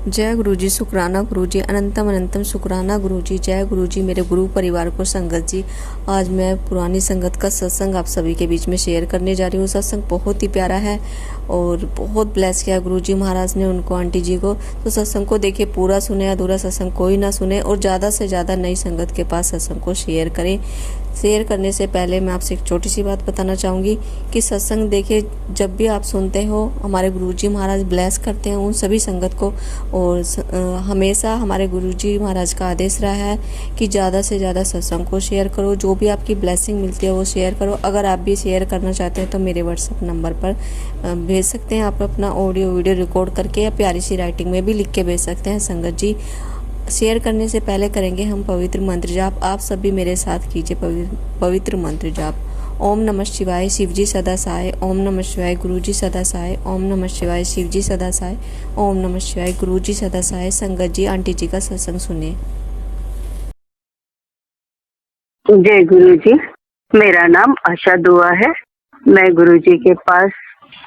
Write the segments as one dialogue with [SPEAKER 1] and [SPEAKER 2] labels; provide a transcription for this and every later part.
[SPEAKER 1] जय गुरुजी, शुक्राना गुरुजी, अनंतम अनंतम शुक्राना गुरुजी। जय गुरुजी, मेरे गुरु परिवार को संगत जी। आज मैं पुरानी संगत का सत्संग आप सभी के बीच में शेयर करने जा रही हूँ। सत्संग बहुत ही प्यारा है और बहुत ब्लेस किया गुरुजी महाराज ने उनको, आंटी जी को। तो सत्संग को देखिए, पूरा सुने, अधूरा सत्संग कोई ना सुने। और ज़्यादा से ज़्यादा नई संगत के पास सत्संग को शेयर करें। शेयर करने से पहले मैं आपसे एक छोटी सी बात बताना चाहूँगी कि सत्संग देखिए, जब भी आप सुनते हो, हमारे गुरुजी महाराज ब्लेस करते हैं उन सभी संगत को। और हमेशा हमारे गुरुजी महाराज का आदेश रहा है कि ज़्यादा से ज़्यादा सत्संग को शेयर करो। जो भी आपकी ब्लेसिंग मिलती है वो शेयर करो। अगर आप भी शेयर करना चाहते हैं तो मेरे व्हाट्सएप नंबर पर भेज सकते हैं। आप अपना ऑडियो वीडियो रिकॉर्ड करके या प्यारी सी राइटिंग में भी लिख के भेज सकते हैं। संगत जी, शेयर करने से पहले करेंगे हम पवित्र मंत्र जाप। आप सभी मेरे साथ कीजिए पवित्र मंत्र जाप। ओम नमः शिवाय, शिवजी सदा सहाय। ओम नमः शिवाय, गुरुजी सदा सहाय। ओम नमः शिवाय, शिवजी सदा सहाय। ओम नमः शिवाय, गुरुजी सदा सहाय। संगत जी, आंटी जी का सत्संग सुनिए।
[SPEAKER 2] जय गुरु जी। मेरा नाम आशा दुआ है। मैं गुरु जी के पास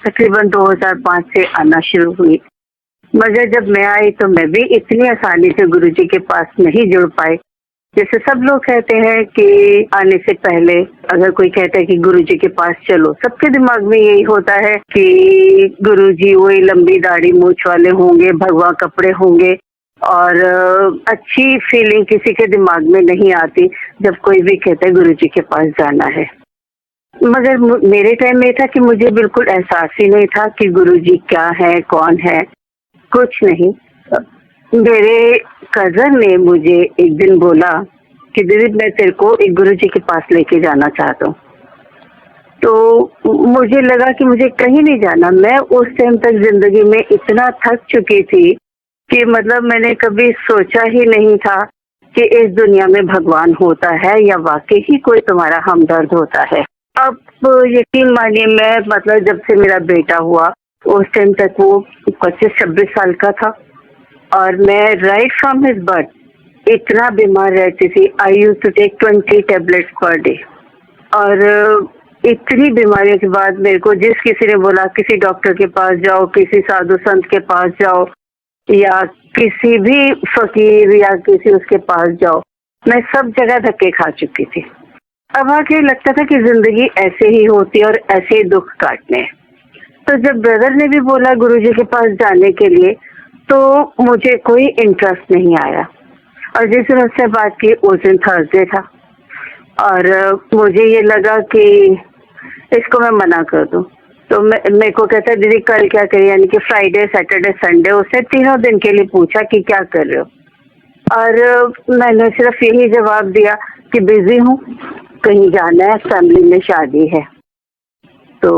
[SPEAKER 2] तकरीबन 2005 से आना शुरू हुई, मगर जब मैं आई तो मैं भी इतनी आसानी से गुरु जी के पास नहीं जुड़ पाई। जैसे सब लोग कहते हैं कि आने से पहले अगर कोई कहता है कि गुरु जी के पास चलो, सबके दिमाग में यही होता है कि गुरु जी वही लंबी दाढ़ी मूछ वाले होंगे, भगवा कपड़े होंगे, और अच्छी फीलिंग किसी के दिमाग में नहीं आती जब कोई भी कहता है गुरु जी के पास जाना है। मगर मेरे टाइम में था कि मुझे बिल्कुल एहसास ही नहीं था कि गुरु जी क्या है, कौन है, कुछ नहीं। मेरे कजन ने मुझे एक दिन बोला कि दीदी मैं तेरे को एक गुरु जी के पास लेके जाना चाहता हूँ। तो मुझे लगा कि मुझे कहीं नहीं जाना। मैं उस टाइम तक जिंदगी में इतना थक चुकी थी कि मतलब मैंने कभी सोचा ही नहीं था कि इस दुनिया में भगवान होता है या वाकई ही कोई तुम्हारा हमदर्द होता है। अब यकीन मानिए, मैं मतलब जब से मेरा बेटा हुआ उस टाइम तक वो 25-26 साल का था, और मैं राइट फ्रॉम हिज बर्थ इतना बीमार रहती थी। I used to take 20 tablets per day. और इतनी बीमारियों के बाद मेरे को जिस किसी ने बोला किसी डॉक्टर के पास जाओ, किसी साधु संत के पास जाओ, या किसी भी फकीर या किसी उसके पास जाओ, मैं सब जगह धक्के खा चुकी थी। अब आके लगता था कि जिंदगी ऐसे ही होती है और ऐसे ही दुख काटने हैं। तो जब ब्रदर ने भी बोला गुरुजी के पास जाने के लिए, तो मुझे कोई इंटरेस्ट नहीं आया। और जिस दिन उससे बात की उस दिन थर्सडे था, और मुझे ये लगा कि इसको मैं मना कर दूं। तो मेरे को कहता है दीदी कल क्या करें, यानी कि फ्राइडे सैटरडे संडे, उसने तीनों दिन के लिए पूछा कि क्या कर रहे हो। और मैंने सिर्फ यही जवाब दिया कि बिजी हूँ, कहीं जाना है, फैमिली में शादी है। तो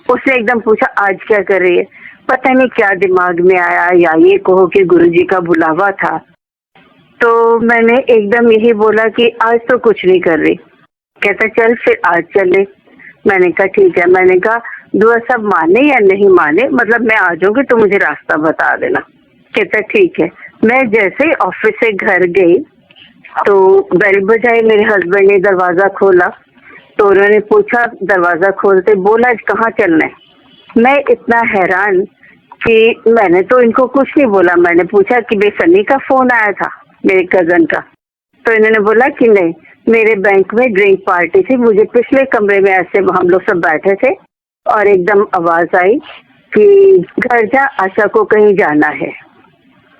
[SPEAKER 2] उसने एकदम पूछा आज क्या कर रही है। पता नहीं क्या दिमाग में आया, या ये कहो कि गुरुजी का बुलावा था। तो मैंने एकदम यही बोला कि आज तो कुछ नहीं कर रही। कहता चल फिर आज चले। मैंने कहा ठीक है। मैंने कहा दुआ सब माने या नहीं माने, मतलब मैं आ जाऊंगी तो मुझे रास्ता बता देना। कहता ठीक है। मैं जैसे ही ऑफिस से घर गई तो बेल बजाई, मेरे हस्बैंड ने दरवाजा खोला। तो उन्होंने पूछा, दरवाजा खोलते बोला आज कहाँ चलना है। मैं इतना हैरान कि मैंने तो इनको कुछ नहीं बोला। मैंने पूछा कि बेसनी का फोन आया था मेरे कजन का। तो इन्होंने बोला कि नहीं, मेरे बैंक में ड्रिंक पार्टी थी, मुझे पिछले कमरे में ऐसे हम लोग सब बैठे थे और एकदम आवाज आई कि घर जा, आशा को कहीं जाना है।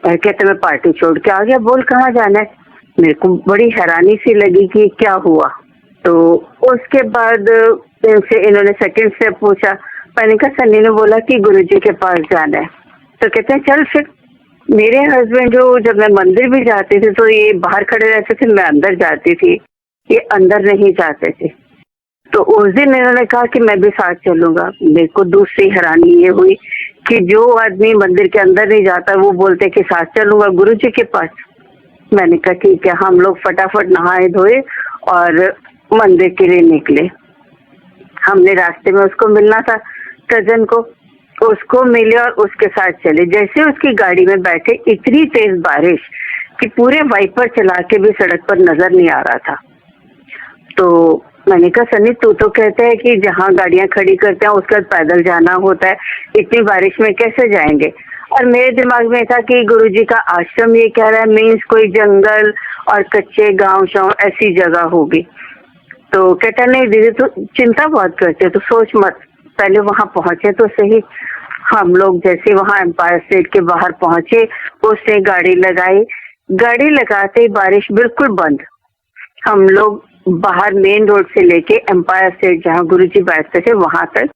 [SPEAKER 2] और कहते मैं पार्टी छोड़ के आ गया। बोल कहाँ जाना है। मेरे को बड़ी हैरानी सी लगी कि क्या हुआ। तो उसके बाद से इन्होंने सेकंड स्टेप पूछा। मैंने कहा सन्नी ने बोला कि गुरुजी के पास जाना है। तो कहते हैं चल फिर। मेरे हस्बैंड जो, जब मैं मंदिर भी जाती थी तो ये बाहर खड़े रहते थे, मैं अंदर जाती थी, ये अंदर नहीं जाते थे। तो उस दिन इन्होंने कहा कि मैं भी साथ चलूंगा। मेरे को दूसरी हैरानी ये हुई कि जो आदमी मंदिर के अंदर नहीं जाता वो बोलते कि साथ चलूंगा गुरुजी के पास। मैंने कहा ठीक है। हम लोग फटाफट नहाए धोए और मंदिर के लिए निकले। हमने रास्ते में उसको मिलना था, कजन को, उसको मिले और उसके साथ चले। जैसे उसकी गाड़ी में बैठे इतनी तेज बारिश कि पूरे वाइपर चला के भी सड़क पर नजर नहीं आ रहा था। तो मैंने कहा सनी तू तो कहते हैं कि जहाँ गाड़ियां खड़ी करते हैं उसके बाद पैदल जाना होता है, इतनी बारिश में कैसे जाएंगे। और मेरे दिमाग में था कि गुरुजी का आश्रम ये कह रहा है, मीन्स कोई जंगल और कच्चे गांव शांव ऐसी जगह होगी। तो कहता नहीं दीदी तो चिंता बहुत करते, तो सोच मत, पहले वहां पहुंचे तो सही। हम लोग जैसे वहां एम्पायर स्टेट के बाहर पहुंचे, उसने गाड़ी लगाई, गाड़ी लगाते ही बारिश बिल्कुल बंद। हम लोग बाहर मेन रोड से लेके एम्पायर स्टेट जहाँ गुरुजी बैठते थे वहां तक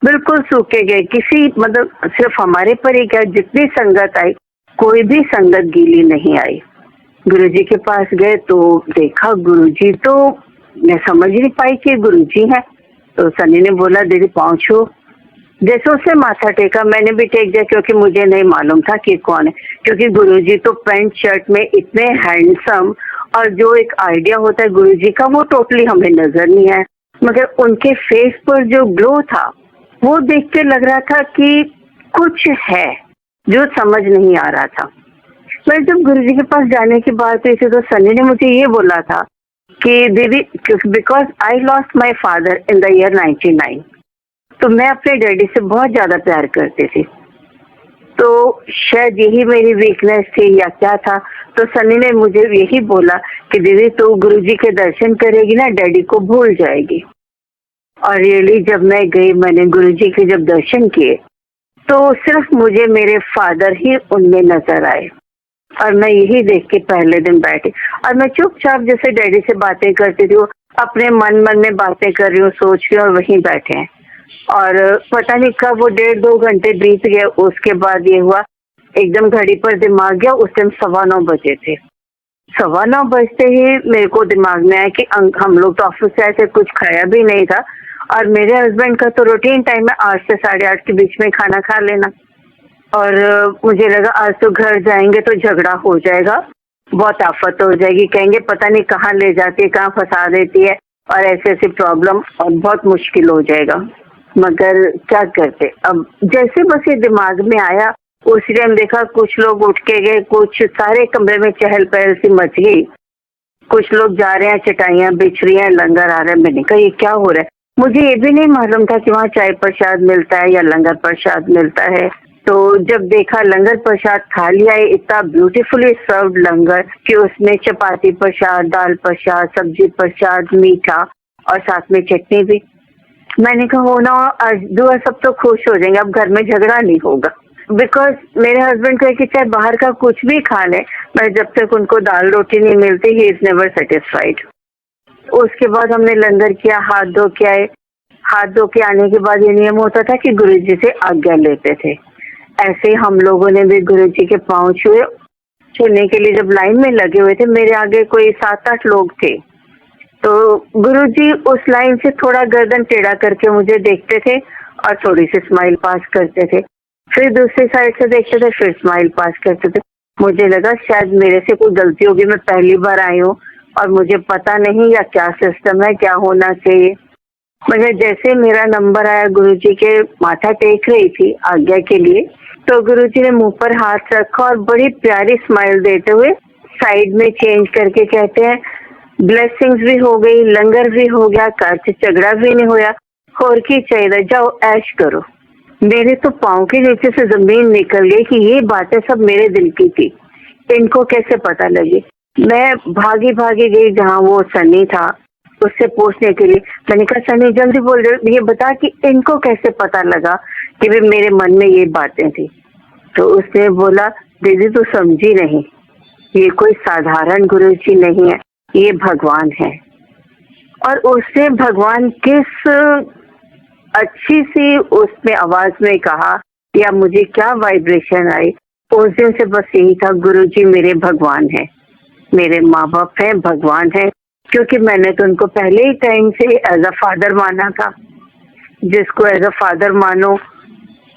[SPEAKER 2] बिल्कुल सूखे गए। किसी मतलब सिर्फ हमारे पर ही क्या, जितनी संगत आई कोई भी संगत गीली नहीं आई। गुरुजी के पास गए तो देखा गुरुजी, तो मैं समझ नहीं पाई कि गुरुजी है। तो सनी ने बोला दीदी पाँव छू। जैसे उसने माथा टेका मैंने भी टेक दिया, क्योंकि मुझे नहीं मालूम था कि कौन है, क्योंकि गुरुजी तो पैंट शर्ट में इतने हैंडसम, और जो एक आइडिया होता है गुरुजी का वो टोटली हमें नजर नहीं आया। मगर उनके फेस पर जो ग्लो था वो देख के लग रहा था कि कुछ है जो समझ नहीं आ रहा था। मैं जब गुरुजी के पास जाने की बात हुई थी तो सनी ने मुझे ये बोला था कि दीदी, because I lost my father in the year 99, तो मैं अपने डैडी से बहुत ज्यादा प्यार करती थी, तो शायद यही मेरी वीकनेस थी या क्या था। तो सनी ने मुझे यही बोला कि दीदी तू गुरुजी के दर्शन करेगी ना, डैडी को भूल जाएगी। और रियली जब मैं गई, मैंने गुरुजी के जब दर्शन किए तो सिर्फ मुझे मेरे फादर ही उनमें नजर आए। और मैं यही देख के पहले दिन बैठी, और मैं चुपचाप जैसे डैडी से बातें करती थी, वो अपने मन मन में बातें कर रही हूँ, सोच रही हूँ, और वहीं बैठे हैं। और पता नहीं कब वो 1.5-2 घंटे बीत गए। उसके बाद ये हुआ, एकदम घड़ी पर दिमाग गया, उस टाइम 9:15 बजे थे। 9:15 बजते ही मेरे को दिमाग में आया कि हम लोग तो ऑफिस से आए थे, कुछ खाया भी नहीं था, और मेरे हस्बैंड का तो रूटीन टाइम है 8 से 8:30 के बीच में खाना खा लेना। और मुझे लगा आज तो घर जाएंगे तो झगड़ा हो जाएगा, बहुत आफत हो जाएगी, कहेंगे पता नहीं कहाँ ले जाती है, कहाँ फंसा देती है, और ऐसे ऐसी प्रॉब्लम, और बहुत मुश्किल हो जाएगा। मगर क्या करते, अब जैसे बस ये दिमाग में आया उसी टाइम देखा कुछ लोग उठ के गए, कुछ सारे कमरे में चहल पहल सी मच गई, कुछ लोग जा रहे हैं, चटाइयां बिछ रही हैं, लंगर आ रहा है। मैंने कहा ये क्या हो रहा है, मुझे ये भी नहीं मालूम था कि वहाँ चाय प्रसाद मिलता है या लंगर प्रसाद मिलता है। तो जब देखा लंगर प्रसाद खा लिया है, इतना ब्यूटीफुली सर्व्ड लंगर कि उसमें चपाती प्रसाद, दाल प्रसाद, सब्जी प्रसाद, मीठा और साथ में चटनी भी। मैंने कहा हो ना, आज दुआ सब तो खुश हो जाएंगे, अब घर में झगड़ा नहीं होगा। बिकॉज मेरे हस्बैंड कहे कि चाहे बाहर का कुछ भी खा ले, मैं जब तक उनको दाल रोटी नहीं मिलती ही इज नेवर सेटिस्फाइड। उसके बाद हमने लंगर किया, हाथ धो के आए। हाथ धो के आने के बाद ये नियम होता था कि गुरुजी से आज्ञा लेते थे। ऐसे हम लोगों ने भी गुरुजी के पांव छुए। छूने के लिए जब लाइन में लगे हुए थे, मेरे आगे कोई 7-8 लोग थे, तो गुरुजी उस लाइन से थोड़ा गर्दन टेढ़ा करके मुझे देखते थे और थोड़ी सी स्माइल पास करते थे, फिर दूसरी साइड से देखते थे, फिर स्माइल पास करते थे। मुझे लगा शायद मेरे से कोई गलती होगी, मैं पहली बार आई हूँ और मुझे पता नहीं या क्या सिस्टम है, क्या होना चाहिए। मगर जैसे मेरा नंबर आया, गुरुजी के माथा टेक रही थी आज्ञा के लिए, तो गुरुजी ने मुंह पर हाथ रखा और बड़ी प्यारी स्माइल देते हुए साइड में चेंज करके कहते हैं, ब्लेसिंग्स भी हो गई, लंगर भी हो गया, घर से झगड़ा भी नहीं होया, और की चाहिए, जाओ ऐश करो। मेरे तो पाँव के नीचे से जमीन निकल गई कि ये बातें सब मेरे दिल की थी, इनको कैसे पता लगी। मैं भागी भागी गई जहाँ वो सनी था, उससे पूछने के लिए। मैंने कहा सनी जल्दी बोल, ये बता कि इनको कैसे पता लगा कि भी मेरे मन में ये बातें थी। तो उसने बोला दीदी तू समझी नहीं, ये कोई साधारण गुरुजी नहीं है, ये भगवान है। और उसने भगवान किस अच्छी सी उसमें आवाज में कहा, या मुझे क्या वाइब्रेशन आई उस दिन से, बस यही था, गुरुजी मेरे भगवान है, मेरे माँ बाप है, भगवान है। क्योंकि मैंने तो उनको पहले ही टाइम से एज अ फादर माना था। जिसको एज अ फादर मानो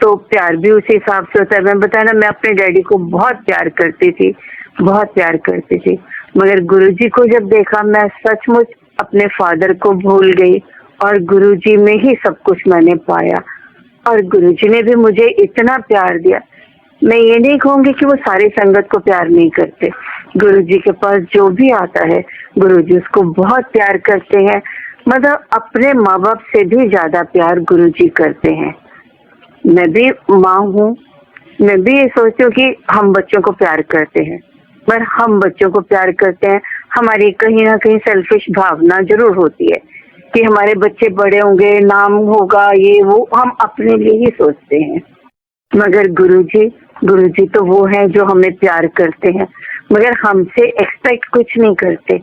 [SPEAKER 2] तो प्यार भी उसी हिसाब से होता है। मैं बताया ना, मैं अपने डैडी को बहुत प्यार करती थी, बहुत प्यार करती थी, मगर गुरुजी को जब देखा मैं सचमुच अपने फादर को भूल गई और गुरुजी में ही सब कुछ मैंने पाया। और गुरुजी ने भी मुझे इतना प्यार दिया। मैं ये नहीं कहूंगी कि वो सारी संगत को प्यार नहीं करते, गुरुजी के पास जो भी आता है गुरुजी उसको बहुत प्यार करते हैं। मतलब अपने माँ बाप से भी ज्यादा प्यार गुरुजी करते हैं। मैं भी माँ हूँ, मैं भी ये सोचती हूँ कि हम बच्चों को प्यार करते हैं, पर हम बच्चों को प्यार करते हैं, हमारी कहीं ना कहीं सेल्फिश भावना जरूर होती है कि हमारे बच्चे बड़े होंगे, नाम होगा, ये वो, हम अपने लिए ही सोचते हैं। मगर गुरुजी तो वो है जो हमें प्यार करते हैं, मगर हमसे एक्सपेक्ट कुछ नहीं करते।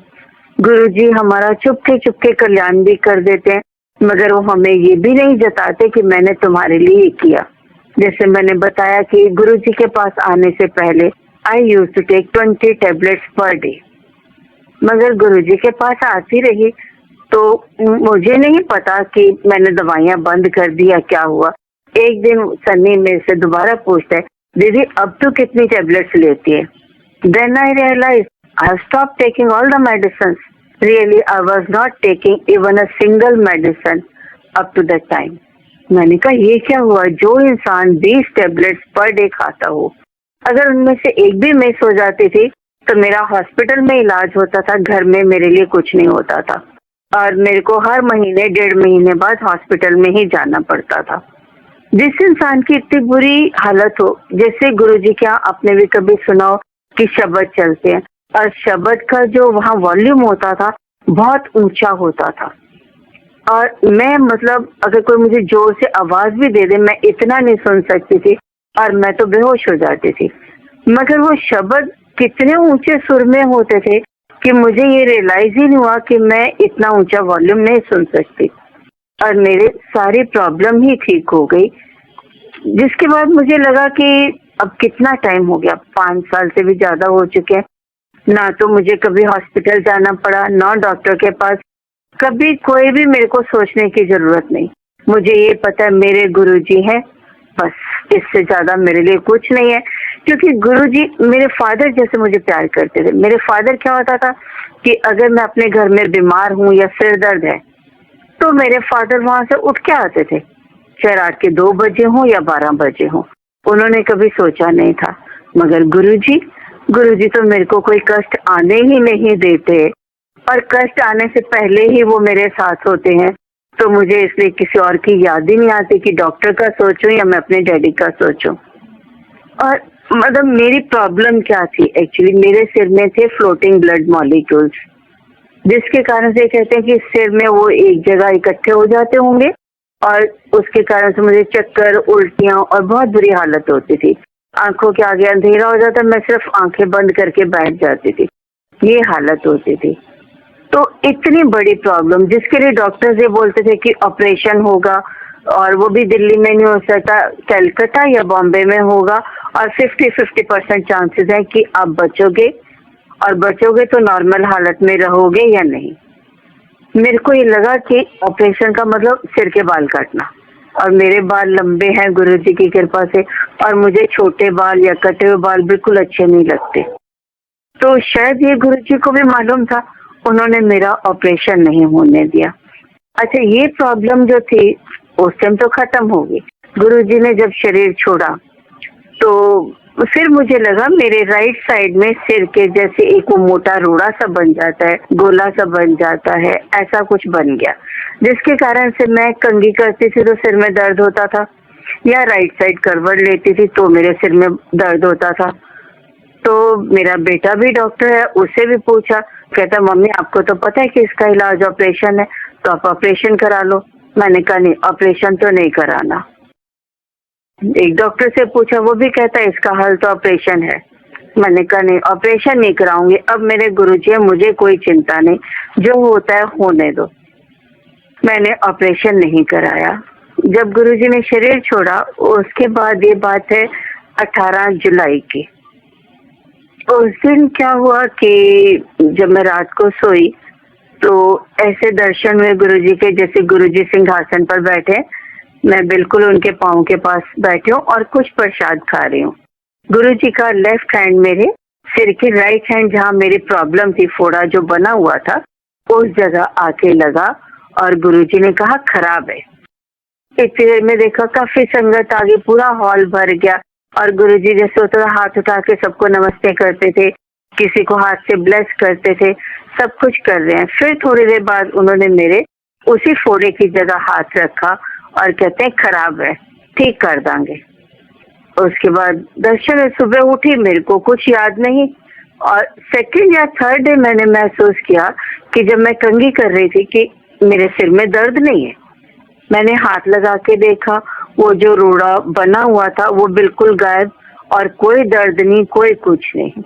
[SPEAKER 2] गुरुजी हमारा चुपके चुपके कल्याण भी कर देते हैं, मगर वो हमें ये भी नहीं जताते कि मैंने तुम्हारे लिए ये किया। जैसे मैंने बताया कि गुरुजी के पास आने से पहले I used to take 20 tablets per day, मगर गुरुजी के पास आती रही तो मुझे नहीं पता कि मैंने दवाइयां बंद कर दी या क्या हुआ। एक दिन सन्नी मेरे से दोबारा पूछता है, दीदी अब तो कितनी टैबलेट्स लेती है? Then I realise I stop taking all the medicine. Really I was not taking even a single medicine up to that time. मैंने कहा ये क्या हुआ, जो इंसान 20 टैबलेट्स पर डे खाता हो, अगर उनमें से एक भी मिस हो जाती थी तो मेरा हॉस्पिटल में इलाज होता था, घर में मेरे लिए कुछ नहीं होता था और मेरे को हर महीने 1.5 महीने बाद हॉस्पिटल में ही जाना पड़ता था। जिस इंसान की इतनी बुरी हालत हो, जैसे गुरुजी क्या आपने भी कभी सुना हो कि शब्द चलते हैं, और शब्द का जो वहाँ वॉल्यूम होता था बहुत ऊंचा होता था, और मैं मतलब अगर कोई मुझे जोर से आवाज भी दे दे मैं इतना नहीं सुन सकती थी और मैं तो बेहोश हो जाती थी। मगर वो शब्द कितने ऊंचे सुर में होते थे कि मुझे ये रियलाइज ही नहीं हुआ कि मैं इतना ऊंचा वॉल्यूम नहीं सुन सकती, और मेरे सारी प्रॉब्लम ही ठीक हो गई। जिसके बाद मुझे लगा कि अब कितना टाइम हो गया, 5 साल से भी ज्यादा हो चुके हैं, ना तो मुझे कभी हॉस्पिटल जाना पड़ा, ना डॉक्टर के पास, कभी कोई भी मेरे को सोचने की जरूरत नहीं। मुझे ये पता है मेरे गुरुजी हैं, बस इससे ज्यादा मेरे लिए कुछ नहीं है। क्योंकि गुरुजी मेरे फादर जैसे मुझे प्यार करते थे। मेरे फादर क्या होता था कि अगर मैं अपने घर में बीमार हूँ या सिर दर्द है तो मेरे फादर वहां से उठ के आते थे, चाहे रात के 2 बजे हो या 12 बजे हो। उन्होंने कभी सोचा नहीं था। मगर गुरुजी तो मेरे को कोई कष्ट आने ही नहीं देते, और कष्ट आने से पहले ही वो मेरे साथ होते हैं। तो मुझे इसलिए किसी और की याद ही नहीं आती कि डॉक्टर का सोचूं या मैं अपने डैडी का सोचूं। और मतलब मेरी प्रॉब्लम क्या थी, एक्चुअली मेरे सिर में थे फ्लोटिंग ब्लड मॉलिक्यूल्स, जिसके कारण से कहते हैं कि सिर में वो एक जगह इकट्ठे हो जाते होंगे, और उसके कारण से मुझे चक्कर, उल्टियां और बहुत बुरी हालत होती थी। आंखों के आगे अंधेरा हो जाता, मैं सिर्फ आंखें बंद करके बैठ जाती थी, ये हालत होती थी। तो इतनी बड़ी प्रॉब्लम जिसके लिए डॉक्टर ये बोलते थे कि ऑपरेशन होगा, और वो भी दिल्ली में नहीं हो सकता, कलकत्ता या बॉम्बे में होगा, और 50-50% चांसेस है कि आप बचोगे, और बचोगे तो नॉर्मल हालत में रहोगे या नहीं। मेरे को ये लगा कि ऑपरेशन का मतलब सिर के बाल काटना, और मेरे बाल लंबे हैं गुरुजी की कृपा से, और मुझे छोटे बाल या कटे हुए बाल बिल्कुल अच्छे नहीं लगते। तो शायद ये गुरुजी को भी मालूम था, उन्होंने मेरा ऑपरेशन नहीं होने दिया। अच्छा, ये प्रॉब्लम जो थी उस टाइम तो खत्म हो गई। गुरुजी ने जब शरीर छोड़ा तो फिर मुझे लगा मेरे राइट साइड में सिर के जैसे एक वो मोटा रोड़ा सा बन जाता है, गोला सा बन जाता है, ऐसा कुछ बन गया, जिसके कारण से मैं कंघी करती थी तो सिर में दर्द होता था, या राइट साइड करवट लेती थी तो मेरे सिर में दर्द होता था। तो मेरा बेटा भी डॉक्टर है, उससे भी पूछा, कहता मम्मी आपको तो पता है कि इसका इलाज ऑपरेशन है, तो आप ऑपरेशन करा लो। मैंने कहा नहीं, ऑपरेशन तो नहीं कराना। एक डॉक्टर से पूछा, वो भी कहता है इसका हल तो ऑपरेशन है। मैंने कहा नहीं, ऑपरेशन नहीं कराऊंगी, अब मेरे गुरुजी है, मुझे कोई चिंता नहीं, जो होता है होने दो। मैंने ऑपरेशन नहीं कराया। जब गुरुजी ने शरीर छोड़ा उसके बाद, ये बात है 18 जुलाई की, उस दिन क्या हुआ कि जब मैं रात को सोई तो ऐसे दर्शन हुए गुरुजी के, जैसे गुरुजी सिंहासन पर बैठे, मैं बिल्कुल उनके पाँव के पास बैठी हूँ और कुछ प्रसाद खा रही हूँ। गुरुजी का लेफ्ट हैंड मेरे सिर के राइट हैंड जहाँ मेरी प्रॉब्लम थी, फोड़ा जो बना हुआ था, उस जगह आके लगा, और गुरुजी ने कहा खराब है। इतनी देर में देखा काफी संगत आ गई, पूरा हॉल भर गया, और गुरुजी जैसे होता था हाथ उठा के सबको नमस्ते करते थे, किसी को हाथ से ब्लेस करते थे, सब कुछ कर रहे हैं। फिर थोड़ी देर बाद उन्होंने मेरे उसी फोड़े की जगह हाथ रखा और कहते हैं खराब है, ठीक कर देंगे। उसके बाद दर्शन में सुबह उठी, मेरे को कुछ याद नहीं। और सेकंड या थर्ड डे मैंने महसूस किया कि जब मैं कंघी कर रही थी कि मेरे सिर में दर्द नहीं है। मैंने हाथ लगा के देखा, वो जो रोड़ा बना हुआ था वो बिल्कुल गायब, और कोई दर्द नहीं, कोई कुछ नहीं।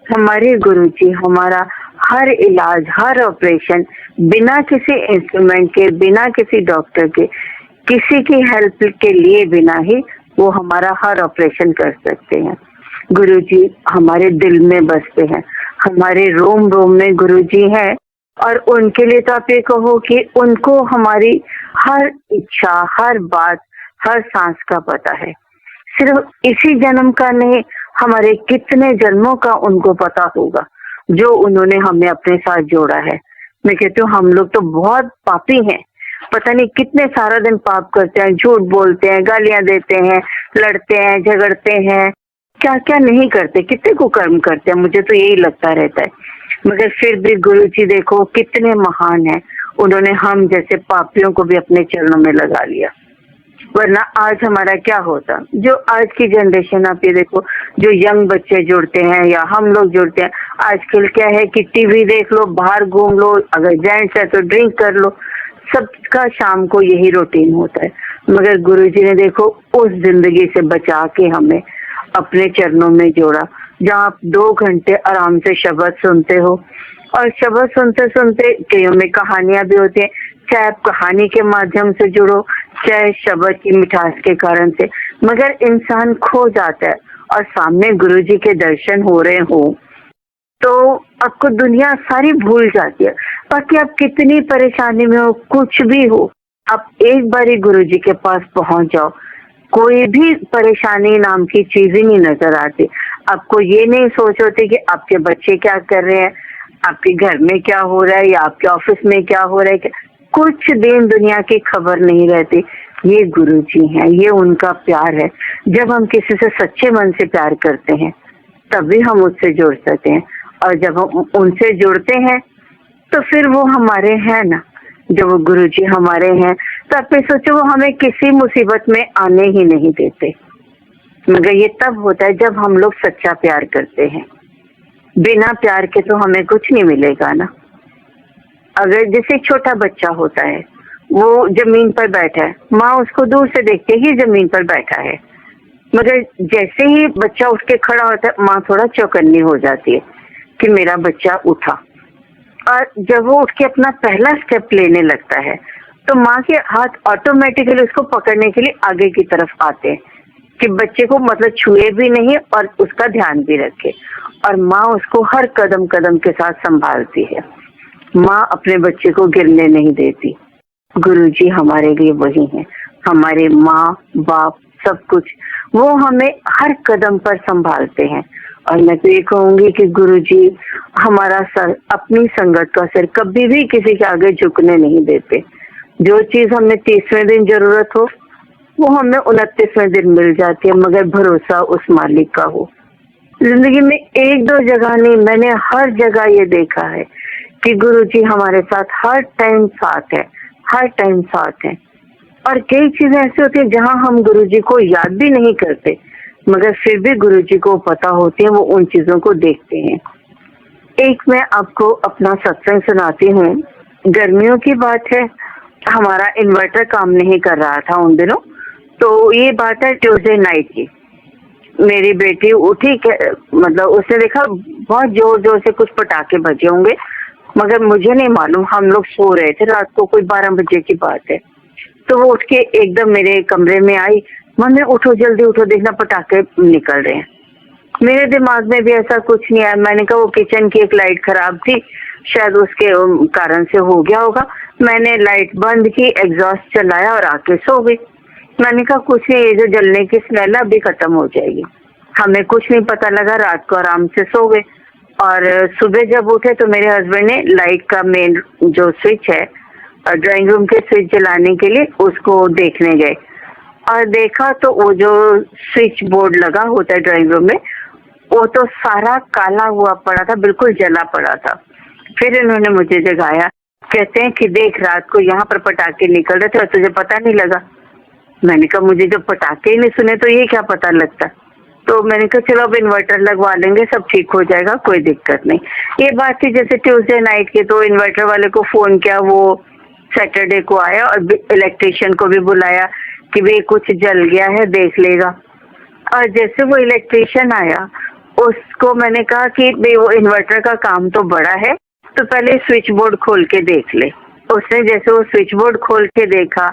[SPEAKER 2] हमारे गुरुजी हमारा हर इलाज, हर ऑपरेशन बिना किसी इंस्ट्रूमेंट के, बिना किसी डॉक्टर के, किसी की हेल्प के लिए बिना ही वो हमारा हर ऑपरेशन कर सकते हैं। गुरुजी हमारे दिल में बसते हैं, हमारे रोम रोम में गुरुजी हैं, और उनके लिए तो आप ये कहो कि उनको हमारी हर इच्छा, हर बात, हर सांस का पता है। सिर्फ इसी जन्म का नहीं, हमारे कितने जन्मों का उनको पता होगा, जो उन्होंने हमें अपने साथ जोड़ा है। मैं कहती हूँ हम लोग तो बहुत पापी हैं, पता नहीं कितने सारा दिन पाप करते हैं, झूठ बोलते हैं, गालियां देते हैं, लड़ते हैं, झगड़ते हैं, क्या क्या नहीं करते, कितने कुकर्म करते हैं, मुझे तो यही लगता रहता है। मगर फिर भी गुरुजी देखो कितने महान हैं, उन्होंने हम जैसे पापियों को भी अपने चरणों में लगा लिया। वरना आज हमारा क्या होता। जो आज की जनरेशन, आप ये देखो, जो यंग बच्चे जुड़ते हैं या हम लोग जुड़ते हैं, आजकल क्या है कि टीवी देख लो, बाहर घूम लो, अगर जेंट्स है तो ड्रिंक कर लो, सबका शाम को यही रूटीन होता है। मगर गुरुजी ने देखो उस जिंदगी से बचा के हमें अपने चरणों में जोड़ा, जहाँ आप 2 घंटे आराम से शब्द सुनते हो। और शब्द सुनते सुनते कईयों में कहानियां भी होती है, चाहे आप कहानी के माध्यम से जुड़ो, चाहे शब्द की मिठास के कारण से, मगर इंसान खो जाता है। और सामने गुरुजी के दर्शन हो रहे हो तो आपको दुनिया सारी भूल जाती है। बाकी आप कितनी परेशानी में हो, कुछ भी हो, आप एक बारी गुरुजी के पास पहुंच जाओ, कोई भी परेशानी नाम की चीज ही नहीं नजर आती। आपको ये नहीं सोच होती कि आपके बच्चे क्या कर रहे हैं, आपके घर में क्या हो रहा है, या आपके ऑफिस में क्या हो रहा है, कुछ दिन दुनिया की खबर नहीं रहती। ये गुरुजी हैं, ये उनका प्यार है। जब हम किसी से सच्चे मन से प्यार करते हैं तभी हम उससे जुड़ सकते हैं, और जब हम उनसे जुड़ते हैं तो फिर वो हमारे हैं ना। जब वो गुरुजी हमारे हैं तो आप ये सोचो, वो हमें किसी मुसीबत में आने ही नहीं देते। मगर ये तब होता है जब हम लोग सच्चा प्यार करते हैं। बिना प्यार के तो हमें कुछ नहीं मिलेगा ना। अगर जैसे छोटा बच्चा होता है, वो जमीन पर बैठा है, माँ उसको दूर से देखते ही जमीन पर बैठा है, मगर जैसे ही बच्चा उठ के खड़ा होता है, माँ थोड़ा चौकन्नी हो जाती है कि मेरा बच्चा उठा। और जब वो उठ के अपना पहला स्टेप लेने लगता है तो माँ के हाथ ऑटोमेटिकली उसको पकड़ने के लिए आगे की तरफ आते हैं कि बच्चे को मतलब छुए भी नहीं और उसका ध्यान भी रखे। और माँ उसको हर कदम कदम के साथ संभालती है। माँ अपने बच्चे को गिरने नहीं देती। गुरुजी हमारे लिए वही हैं, हमारे माँ बाप सब कुछ, वो हमें हर कदम पर संभालते हैं। और मैं तो ये कहूंगी कि गुरुजी हमारा सर, अपनी संगत का सिर कभी भी किसी के आगे झुकने नहीं देते। जो चीज हमें 30वें दिन जरूरत हो वो हमें 29वें दिन मिल जाती है, मगर भरोसा उस मालिक का हो। जिंदगी में 1-2 जगह नहीं, मैंने हर जगह ये देखा है कि गुरुजी हमारे साथ हर टाइम साथ है, हर टाइम साथ है। और कई चीजें ऐसी होती है जहाँ हम गुरुजी को याद भी नहीं करते, मगर फिर भी गुरुजी को पता होती है, वो उन चीजों को देखते हैं। एक मैं आपको अपना सत्संग सुनाती हूँ। गर्मियों की बात है, हमारा इन्वर्टर काम नहीं कर रहा था उन दिनों, तो ये बात है ट्यूसडे नाइट की। मेरी बेटी उठी, मतलब उसने देखा बहुत जोर जोर से कुछ पटाखे बजे होंगे, मगर मुझे नहीं मालूम, हम लोग सो रहे थे, रात को कोई 12 बजे की बात है। तो वो उठ के एकदम मेरे कमरे में आई, मम्मी उठो, जल्दी उठो, देखना पटाखे निकल रहे हैं। मेरे दिमाग में भी ऐसा कुछ नहीं आया। मैंने कहा वो किचन की एक लाइट खराब थी, शायद उसके कारण से हो गया होगा। मैंने लाइट बंद की, एग्जॉस्ट चलाया और आके सो गई। मैंने कहा कुछ नहीं, ये जो जलने की स्मेल अभी खत्म हो जाएगी। हमें कुछ नहीं पता लगा, रात को आराम से सो गए। और सुबह जब उठे तो मेरे हस्बैंड ने लाइट का मेन जो स्विच है ड्राइंग रूम के स्विच जलाने के लिए उसको देखने गए, और देखा तो वो जो स्विच बोर्ड लगा होता है ड्राइंग रूम में, वो तो सारा काला हुआ पड़ा था, बिल्कुल जला पड़ा था। फिर इन्होंने मुझे जगाया, कहते हैं कि देख रात को यहाँ पर पटाखे निकल रहे थे और तुझे पता नहीं लगा। मैंने कहा मुझे जब पटाखे ही नहीं सुने तो ये क्या पता लगता। तो मैंने कहा चलो अब इन्वर्टर लगवा लेंगे, सब ठीक हो जाएगा, कोई दिक्कत नहीं। ये बात थी जैसे ट्यूसडे नाइट की, तो इन्वर्टर वाले को फोन किया, वो सैटरडे को आया और इलेक्ट्रिशियन को भी बुलाया कि भाई कुछ जल गया है देख लेगा। और जैसे वो इलेक्ट्रिशियन आया उसको मैंने कहा कि भाई वो इन्वर्टर का काम तो बड़ा है, तो पहले स्विच बोर्ड खोल के देख ले। उसने जैसे वो स्विच बोर्ड खोल के देखा,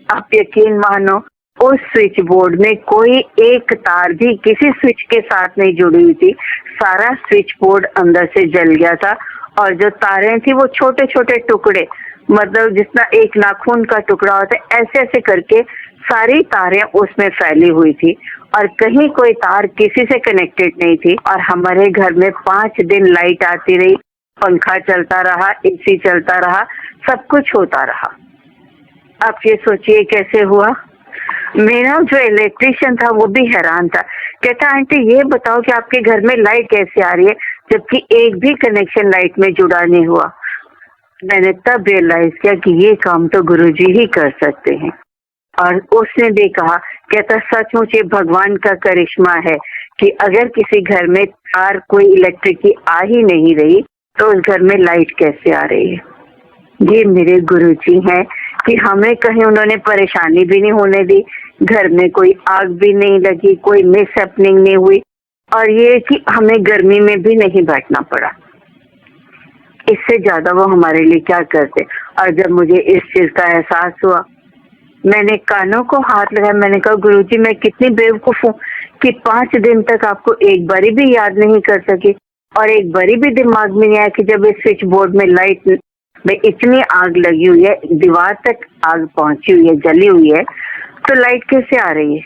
[SPEAKER 2] आप यकीन मानो उस स्विच बोर्ड में कोई एक तार भी किसी स्विच के साथ नहीं जुड़ी हुई थी। सारा स्विच बोर्ड अंदर से जल गया था और जो तारें थी वो छोटे छोटे टुकड़े, मतलब जितना एक नाखून का टुकड़ा होता है ऐसे ऐसे करके सारी तारें उसमें फैली हुई थी और कहीं कोई तार किसी से कनेक्टेड नहीं थी। और हमारे घर में 5 दिन लाइट आती रही, पंखा चलता रहा, एसी चलता रहा, सब कुछ होता रहा। आप ये सोचिए कैसे हुआ। मेरा जो इलेक्ट्रिशियन था वो भी हैरान था, कहता आंटी ये बताओ कि आपके घर में लाइट कैसे आ रही है जबकि एक भी कनेक्शन लाइट में जुड़ा नहीं हुआ। मैंने तब रियलाइज किया कि ये काम तो गुरुजी ही कर सकते हैं। और उसने भी कहा, कहता सचमुच ये भगवान का करिश्मा है कि अगर किसी घर में तार कोई इलेक्ट्रिक की आ ही नहीं रही तो उस घर में लाइट कैसे आ रही है। ये मेरे गुरुजी हैं कि हमें कहीं उन्होंने परेशानी भी नहीं होने दी, घर में कोई आग भी नहीं लगी, कोई मिसहैपनिंग नहीं हुई, और ये कि हमें गर्मी में भी नहीं बैठना पड़ा। इससे ज्यादा वो हमारे लिए क्या करते। और जब मुझे इस चीज का एहसास हुआ, मैंने कानों को हाथ लगाया, मैंने कहा गुरुजी मैं कितनी बेवकूफ हूँ कि 5 दिन तक आपको एक बारी भी याद नहीं कर सकी और एक बारी भी दिमाग में नहीं आया कि जब इस स्विच बोर्ड में लाइट में इतनी आग लगी हुई है, दीवार तक आग पहुंची हुई है, जली हुई है, तो लाइट कैसे आ रही है।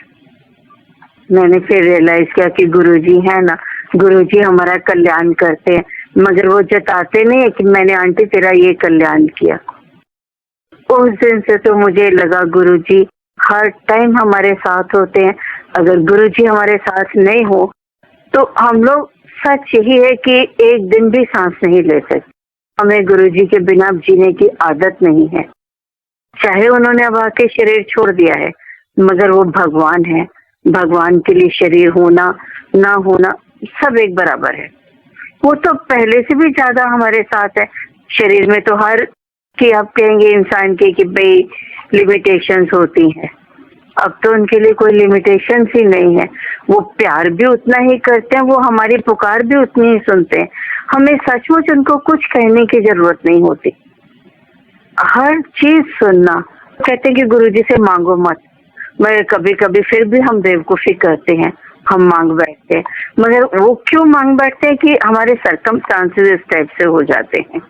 [SPEAKER 2] मैंने फिर रियलाइज किया कि गुरुजी है ना, गुरुजी हमारा कल्याण करते हैं, मगर वो जताते नहीं है कि मैंने आंटी तेरा ये कल्याण किया। उस दिन से तो मुझे लगा गुरुजी हर टाइम हमारे साथ होते हैं। अगर गुरुजी हमारे साथ नहीं हो तो हम लोग, सच यही है कि एक दिन भी सांस नहीं ले सकते। हमें गुरुजी के बिना जीने की आदत नहीं है। चाहे उन्होंने अब आके शरीर छोड़ दिया है, मगर वो भगवान है। भगवान के लिए शरीर होना ना होना सब एक बराबर है। वो तो पहले से भी ज्यादा हमारे साथ है। शरीर में तो हर कि आप कहेंगे इंसान के कि भाई लिमिटेशंस होती हैं, अब तो उनके लिए कोई लिमिटेशंस ही नहीं है। वो प्यार भी उतना ही करते हैं, वो हमारी पुकार भी उतनी ही सुनते हैं। हमें सचमुच उनको कुछ कहने की जरूरत नहीं होती, हर चीज सुनना। कहते हैं कि गुरुजी से मांगो मत, मगर कभी कभी फिर भी हम बेवकूफी करते हैं, हम मांग बैठते हैं। मगर वो क्यों मांग बैठते हैं कि हमारे सर्कमस्टांसेस इस टाइप से हो जाते हैं।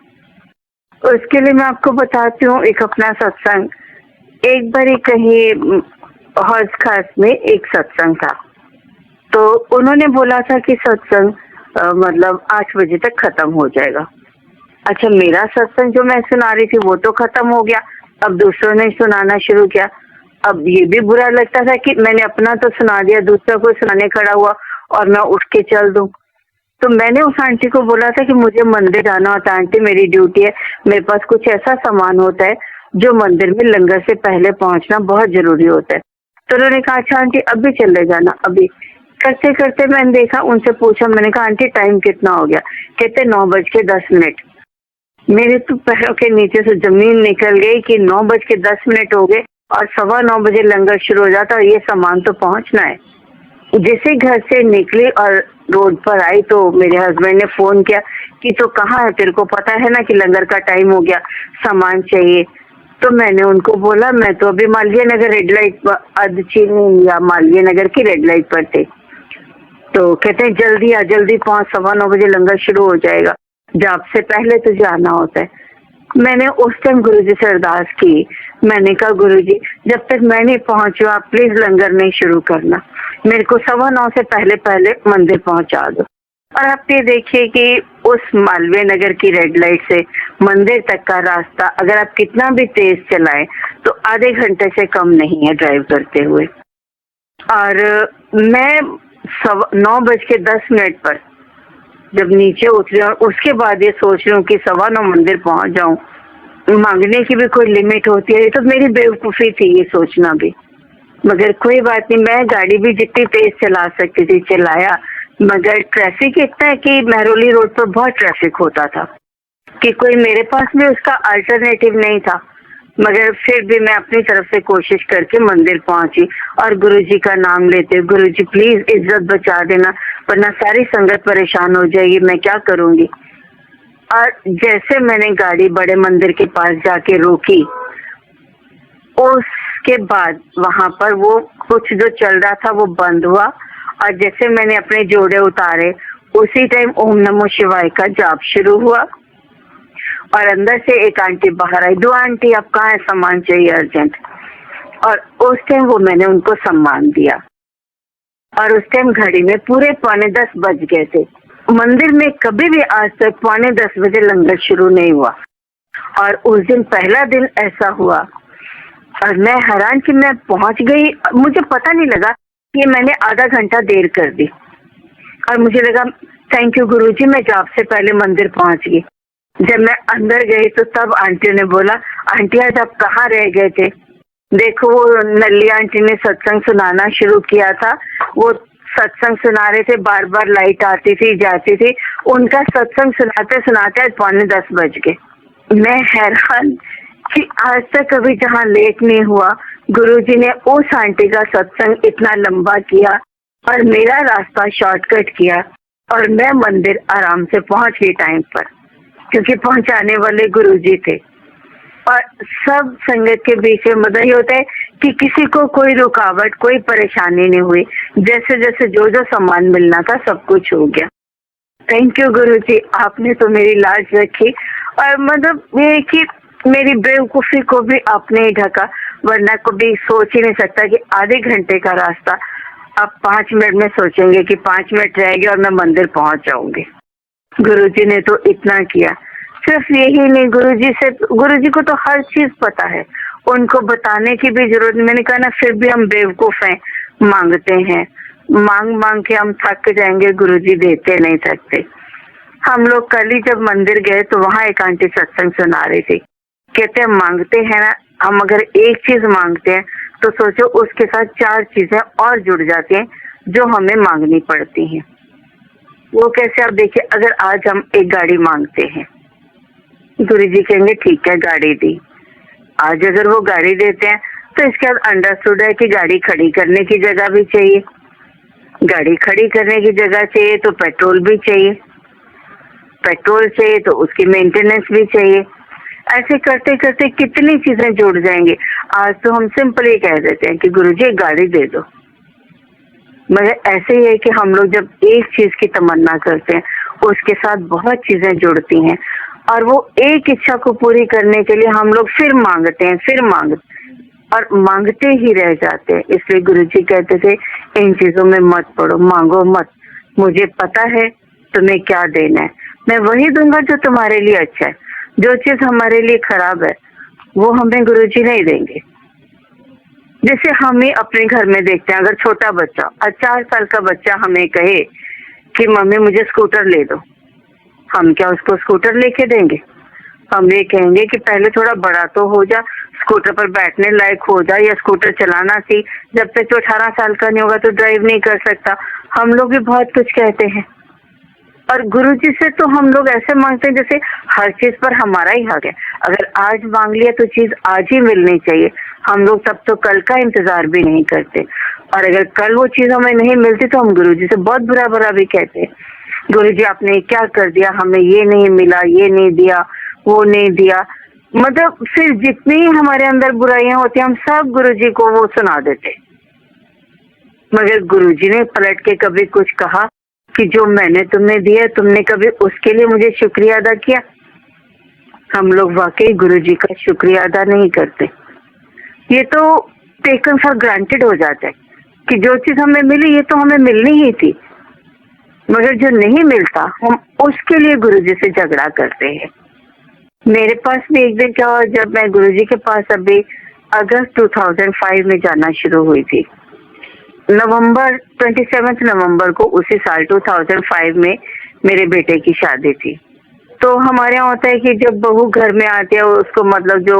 [SPEAKER 2] उसके लिए मैं आपको बताती हूँ एक अपना सत्संग। एक बारी कहीं हौज खास में एक सत्संग था, तो उन्होंने बोला था कि सत्संग मतलब 8 बजे तक खत्म हो जाएगा। अच्छा, मेरा सत्संग जो मैं सुना रही थी वो तो खत्म हो गया, अब दूसरों ने सुनाना शुरू किया। अब ये भी बुरा लगता था कि मैंने अपना तो सुना दिया, दूसरा कोई सुनाने खड़ा हुआ और मैं उठ के चल दूं। तो मैंने उस आंटी को बोला था कि मुझे मंदिर जाना होता है आंटी, मेरी ड्यूटी है, मेरे पास कुछ ऐसा सामान होता है जो मंदिर में लंगर से पहले पहुंचना बहुत जरूरी होता है। तो उन्होंने कहा अच्छा आंटी अभी चले जाना। अभी करते करते मैंने देखा, उनसे पूछा, मैंने कहा आंटी टाइम कितना हो गया। कहते 9:10। मेरे तो पैरों के नीचे से जमीन निकल गई कि 9:10 हो गए और 9:15 बजे लंगर शुरू हो जाता और ये सामान तो पहुंचना है। जैसे घर से निकली और रोड पर आई तो मेरे हस्बैंड ने फोन किया कि तो कहाँ है, तेरे को पता है ना कि लंगर का टाइम हो गया, सामान चाहिए। तो मैंने उनको बोला मैं तो अभी मालवीय नगर रेड लाइट अदचीनी या मालवीय नगर की रेड लाइट पर थे। तो कहते हैं जल्दी आ, जल्दी पहुंच, 9:15 बजे लंगर शुरू हो जाएगा, जाप से पहले तुझे आना होता है। मैंने उस टाइम गुरुजी से अरदास की, मैंने कहा गुरुजी जब तक मैं नहीं पहुंचू आप प्लीज लंगर नहीं शुरू करना, मेरे को 9:15 से पहले पहले मंदिर पहुंचा दो। और आप ये देखिए कि उस मालवीय नगर की रेड लाइट से मंदिर तक का रास्ता अगर आप कितना भी तेज चलाएं तो आधे घंटे से कम नहीं है ड्राइव करते हुए। और मैं 9:10 पर जब नीचे उतरी और उसके बाद ये सोच रही हूँ कि 9:15 मंदिर पहुंच जाऊं। मांगने की भी कोई लिमिट होती है, तो मेरी बेवकूफी थी ये सोचना भी। मगर कोई बात नहीं, मैं गाड़ी भी जितनी तेज चला सकती थी चलाया, मगर ट्रैफिक इतना है कि महरौली रोड पर बहुत ट्रैफिक होता था कि कोई मेरे पास भी उसका अल्टरनेटिव नहीं था। मगर फिर भी मैं अपनी तरफ से कोशिश करके मंदिर पहुंची और गुरुजी का नाम लेते, गुरुजी प्लीज इज्जत बचा देना वरना सारी संगत परेशान हो जाएगी, मैं क्या करूंगी। और जैसे मैंने गाड़ी बड़े मंदिर के पास जाके रोकी, उसके बाद वहां पर वो कुछ जो चल रहा था वो बंद हुआ और जैसे मैंने अपने जोड़े उतारे उसी टाइम ओम नमो शिवाय का जाप शुरू हुआ और अंदर से एक आंटी बाहर आई, 2 आंटी अब कहाँ है, सामान चाहिए अर्जेंट। और उस टाइम वो मैंने उनको सम्मान दिया और उस टाइम घड़ी में पूरे 9:45 बज गए थे। मंदिर में कभी भी आज तक 9:45 बजे लंगर शुरू नहीं हुआ और उस दिन पहला दिन ऐसा हुआ और मैं हैरान कि मैं पहुंच गई, मुझे पता नहीं लगा कि मैंने आधा घंटा देर कर दी और मुझे लगा थैंक यू गुरुजी, मैं जाप से पहले मंदिर पहुंच गई। जब मैं अंदर गई तो तब आंटी ने बोला, आंटी आज आप कहाँ रह गए थे? देखो वो नल्ली आंटी ने सत्संग सुनाना शुरू किया था, वो सत्संग सुना रहे थे, बार बार लाइट आती थी जाती थी, उनका सत्संग सुनाते सुनाते आज 9:45 बज गए। मैं हैरान कि आज तक कभी जहाँ लेट नहीं हुआ, गुरुजी ने उस आंटी का सत्संग इतना लंबा किया और मेरा रास्ता शॉर्टकट किया और मैं मंदिर आराम से पहुंच गई टाइम पर, क्योंकि पहुंचाने वाले गुरुजी थे। और सब संगत के बीच में मतलब ये होता है कि किसी को कोई रुकावट कोई परेशानी नहीं हुई, जैसे जैसे जो जो सामान मिलना था सब कुछ हो गया। थैंक यू गुरुजी, आपने तो मेरी लाज रखी और मतलब ये कि मेरी बेवकूफी को भी आपने ही ढका, वरना कभी सोच ही नहीं सकता कि आधे घंटे का रास्ता आप 5 मिनट में सोचेंगे कि 5 मिनट रहेगी और मैं मंदिर पहुंच जाऊंगी। गुरुजी ने तो इतना किया। सिर्फ यही नहीं, गुरुजी को तो हर चीज पता है, उनको बताने की भी जरूरत। मैंने कहा ना, फिर भी हम बेवकूफ हैं, मांगते हैं, मांग मांग के हम थक जाएंगे, गुरुजी देते नहीं थकते। हम लोग कल ही जब मंदिर गए तो वहां एक आंटी सत्संग सुना रही थी, कहते हैं मांगते हैं ना, हम अगर एक चीज मांगते हैं तो सोचो उसके साथ 4 चीजें और जुड़ जाती हैं जो हमें मांगनी पड़ती हैं। वो कैसे, आप देखिए, अगर आज हम एक गाड़ी मांगते हैं, गुरुजी कहेंगे ठीक है गाड़ी दी। आज अगर वो गाड़ी देते हैं तो इसके बाद अंडरस्टूड है कि गाड़ी खड़ी करने की जगह भी चाहिए, गाड़ी खड़ी करने की जगह चाहिए तो पेट्रोल भी चाहिए, पेट्रोल चाहिए तो उसकी मेंटेनेंस भी चाहिए। ऐसे करते करते कितनी चीजें जुड़ जाएंगी। आज तो हम सिंपल ही कह देते हैं कि गुरुजी गाड़ी दे दो, मगर ऐसे ही है कि हम लोग जब एक चीज की तमन्ना करते हैं उसके साथ बहुत चीजें जुड़ती हैं और वो एक इच्छा को पूरी करने के लिए हम लोग फिर मांगते हैं, फिर मांगते और मांगते ही रह जाते हैं। इसलिए गुरुजी कहते थे इन चीजों में मत पड़ो, मांगो मत, मुझे पता है तुम्हें क्या देना है, मैं वही दूंगा जो तुम्हारे लिए अच्छा है। जो चीज हमारे लिए खराब है वो हमें गुरुजी नहीं देंगे। जैसे हम ही अपने घर में देखते हैं, अगर छोटा बच्चा 4 साल का बच्चा हमें कहे कि मम्मी मुझे स्कूटर ले दो, हम क्या उसको स्कूटर लेके देंगे? हम ये कहेंगे कि पहले थोड़ा बड़ा तो हो जा, स्कूटर पर बैठने लायक हो जा या स्कूटर चलाना सीख, जब तक तो 18 साल का नहीं होगा तो ड्राइव नहीं कर सकता। हम लोग भी बहुत कुछ कहते हैं और गुरुजी से तो हम लोग ऐसे मांगते हैं जैसे हर चीज पर हमारा ही हक है। अगर आज मांग लिया तो चीज आज ही मिलनी चाहिए, हम लोग तब तो कल का इंतजार भी नहीं करते। और अगर कल वो चीज हमें नहीं मिलती तो हम गुरुजी से बहुत बुरा बुरा भी कहते हैं, गुरुजी आपने क्या कर दिया, हमें ये नहीं मिला, ये नहीं दिया, वो नहीं दिया। मतलब फिर जितनी हमारे अंदर बुराइयां होती हैं हम सब गुरुजी को वो सुना देते। मगर गुरुजी ने पलट के कभी कुछ कहा कि जो मैंने तुम्हें दिया तुमने कभी उसके लिए मुझे शुक्रिया अदा किया? हम लोग वाकई गुरुजी का शुक्रिया अदा नहीं करते। ये तो टेकन फॉर ग्रांटेड हो जाता है कि जो चीज हमें मिली ये तो हमें मिलनी ही थी, मगर जो नहीं मिलता हम उसके लिए गुरुजी से झगड़ा करते हैं। मेरे पास भी एक दिन क्या हुआ, जब मैं गुरुजी के पास अभी अगस्त 2005 में जाना शुरू हुई थी, 27 नवंबर को उसी साल 2005 में मेरे बेटे की शादी थी। तो हमारे यहाँ होता है कि जब बहू घर में आती है उसको मतलब जो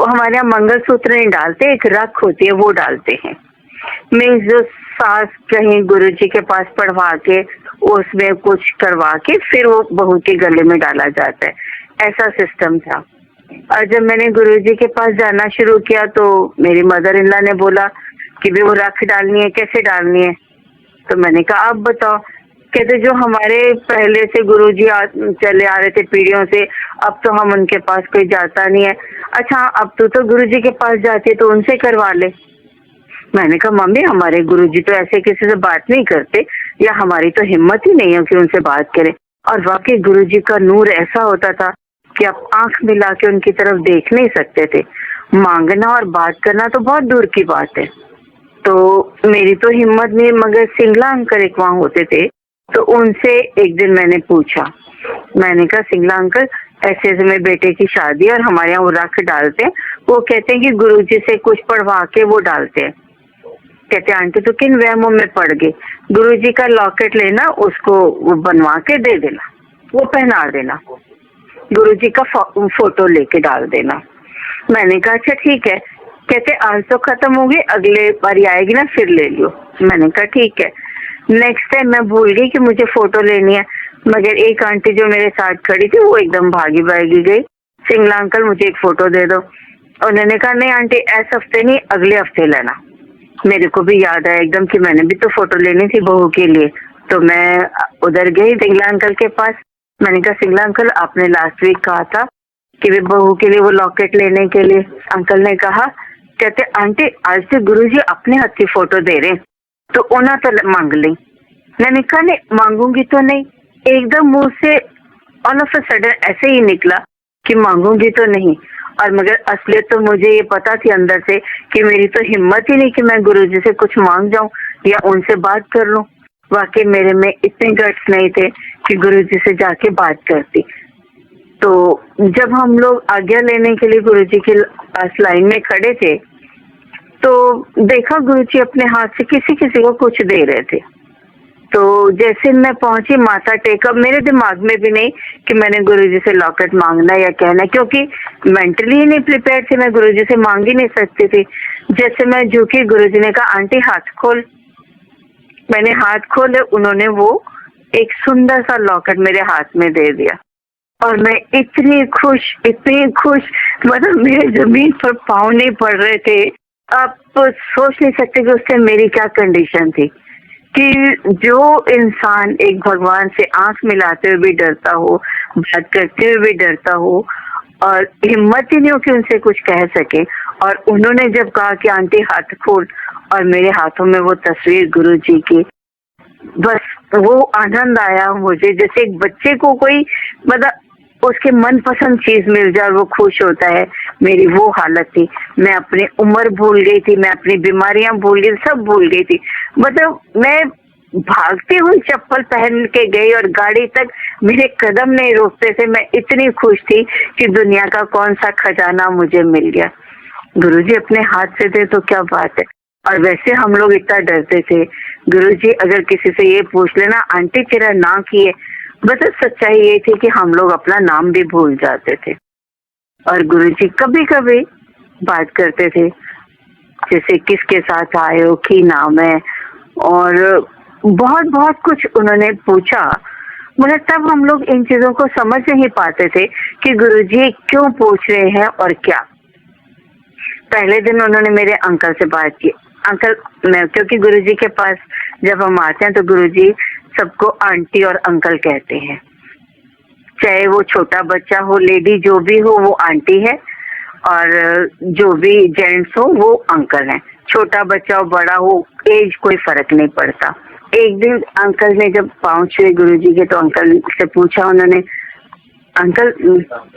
[SPEAKER 2] वो हमारे यहाँ मंगलसूत्र नहीं डालते, एक रख होती है वो डालते हैं। मीन्स जो सास कहीं गुरुजी के पास पढ़वा के उसमें कुछ करवा के फिर वो बहू के गले में डाला जाता है, ऐसा सिस्टम था। और जब मैंने गुरुजी के पास जाना शुरू किया तो मेरी मदर इन लॉ ने बोला कि भी वो रख डालनी है, कैसे डालनी है? तो मैंने कहा आप बताओ। कहते जो हमारे पहले से गुरुजी चले आ रहे थे पीढ़ियों से, अब तो हम उनके पास कोई जाता नहीं है। अच्छा, अब तो गुरुजी के पास जाती है तो उनसे करवा ले। मैंने कहा मम्मी हमारे गुरुजी तो ऐसे किसी से बात नहीं करते, या हमारी तो हिम्मत ही नहीं है कि उनसे बात करें। और वाकई गुरुजी का नूर ऐसा होता था कि आप आंख मिला के उनकी तरफ देख नहीं सकते थे। मांगना और बात करना तो बहुत दूर की बात है। तो मेरी तो हिम्मत नहीं, मगर सिंगला अंकल एक वहाँ होते थे, तो उनसे एक दिन मैंने पूछा, मैंने कहा सिंगला अंकल ऐसे ऐसे मेरे बेटे की शादी है और हमारे यहाँ वो रख डालते हैं, वो कहते हैं कि गुरुजी से कुछ पढ़वा के वो डालते हैं। कहते आंटी तो किन वहमों में पड़ गए, गुरुजी का लॉकेट लेना, उसको वो बनवा के दे देना, वो पहना देना, गुरुजी का फोटो लेके डाल देना। मैंने कहा अच्छा ठीक है। कहते आज तो खत्म हो गई, अगले बारी आएगी ना फिर ले लियो। मैंने कहा ठीक है। नेक्स्ट टाइम मैं भूल गई कि मुझे फोटो लेनी है, मगर एक आंटी जो मेरे साथ खड़ी थी वो एकदम भागी भागी गई, सिंगला अंकल मुझे एक फोटो दे दो। उन्होंने कहा नहीं आंटी इस हफ्ते नहीं, अगले हफ्ते लेना। मेरे को भी याद आया एकदम कि मैंने भी तो फोटो लेनी थी बहू के लिए। तो मैं उधर गई सिंगला अंकल के पास। मैंने कहा सिंगला अंकल आपने लास्ट वीक कहा था कि वे बहू के लिए वो लॉकेट लेने के लिए। अंकल ने कहा, कहते आंटी आज से गुरुजी अपने हाथ की फोटो दे रहे, तो उन्हें तो मांग ली। मैंने कहा नहीं मांगूंगी तो नहीं। एकदम मुंह से ऑल ऑफ अ सडन ऐसे ही निकला कि मांगूंगी तो नहीं। और मगर असलियत तो मुझे ये पता थी अंदर से कि मेरी तो हिम्मत ही नहीं कि मैं गुरुजी से कुछ मांग जाऊं या उनसे बात कर लूं। वाकई मेरे में इतने गट्स नहीं थे कि गुरुजी से जाके बात करती। तो जब हम लोग आज्ञा लेने के लिए गुरुजी के पास लाइन में खड़े थे तो देखा गुरुजी अपने हाथ से किसी किसी को कुछ दे रहे थे। तो जैसे मैं पहुंची माथा टेका, मेरे दिमाग में भी नहीं कि मैंने गुरुजी से लॉकेट मांगना या कहना, क्योंकि मेंटली ही नहीं प्रिपेयर थी, मैं गुरुजी से मांग ही नहीं सकती थी। जैसे मैं झुकी, गुरुजी ने कहा आंटी हाथ खोल। मैंने हाथ खोले, उन्होंने वो एक सुंदर सा लॉकेट मेरे हाथ में दे दिया और मैं इतनी खुश, मतलब मेरे जमीन पर पाँव नहीं पड़ रहे थे। आप सोच नहीं सकते कि उससे मेरी क्या कंडीशन थी कि जो इंसान एक भगवान से आंख मिलाते हुए भी डरता हो, बात करते हुए भी डरता हो और हिम्मत ही नहीं हो कि उनसे कुछ कह सके, और उन्होंने जब कहा कि आंटी हाथ खोल और मेरे हाथों में वो तस्वीर गुरुजी की, बस वो आनंद आया मुझे जैसे एक बच्चे को कोई मतलब उसके मनपसंद चीज मिल जाए और वो खुश होता है। मेरी वो हालत थी। मैं अपनी उम्र भूल गई थी, मैं अपनी बीमारियां भूल गई, सब भूल गई थी। मतलब मैं भागती हुई चप्पल पहन के गई और गाड़ी तक मेरे कदम नहीं रोकते थे। मैं इतनी खुश थी कि दुनिया का कौन सा खजाना मुझे मिल गया। गुरुजी अपने हाथ से दे तो क्या बात है। और वैसे हम लोग इतना डरते थे, गुरुजी अगर किसी से ये पूछ लेना आंटी तेरा नाम की है, बस सच्चाई ये थी कि हम लोग अपना नाम भी भूल जाते थे। और गुरुजी कभी कभी बात करते थे जैसे किसके साथ आए हो, की नाम है, और बहुत बहुत कुछ उन्होंने पूछा। मुझे तब हम लोग इन चीजों को समझ नहीं पाते थे कि गुरुजी क्यों पूछ रहे हैं और क्या। पहले दिन उन्होंने मेरे अंकल से बात की। अंकल, मैं क्योंकि गुरुजी के पास जब हम आते हैं तो गुरुजी सबको आंटी और अंकल कहते हैं, चाहे वो छोटा बच्चा हो, लेडी जो भी हो वो आंटी है, और जो भी जेंट्स हो वो अंकल है। छोटा बच्चा हो बड़ा हो, एज कोई फर्क नहीं पड़ता। एक दिन अंकल ने जब पाँव छुए गुरुजी के तो अंकल से पूछा उन्होंने, अंकल